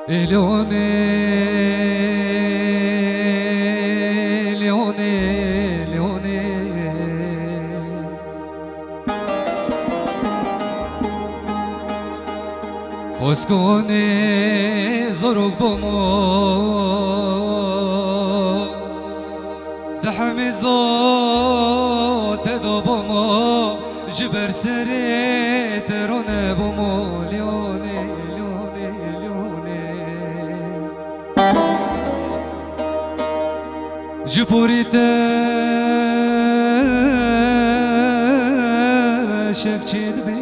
Leone, Leone, Leone. Koskone zoruk bomo, dahme zot do bomo, jiber sere terone bomo, Leone, Leone, Leone. Jipurite şefçid be.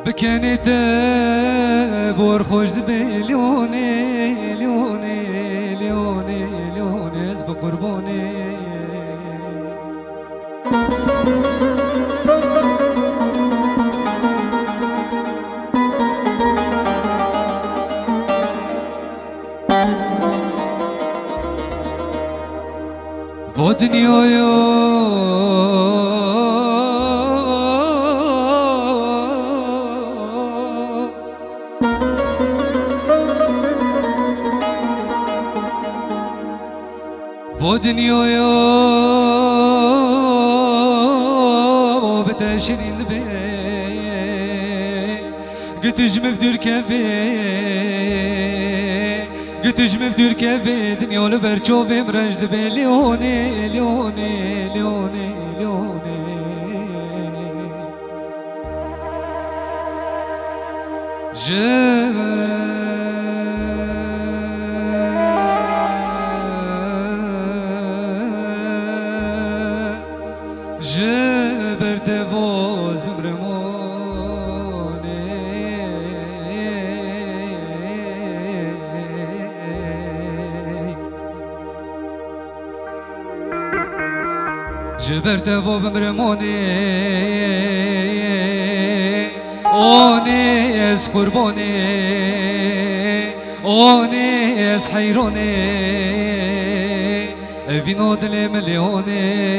بكنت بور خوش دبي ليوني ليوني ليوني ليوني زب قربوني بودنيو ودنيا بتشرين بي قلت جمع بدور كافي قلت جمع بدور كافي دنيا ولا برشوفي مرجد بي ليوني ليوني ليوني ليوني جبرت فوز بمرموني جبرت فوز بمرموني اونيس قربوني اونيس حيروني فينو دل مليوني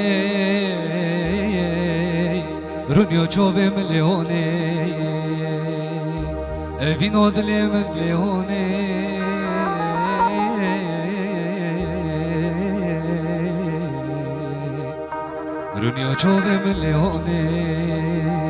رونيو چوبه مليوني فينو دل مليوني رونيو چوبه مليوني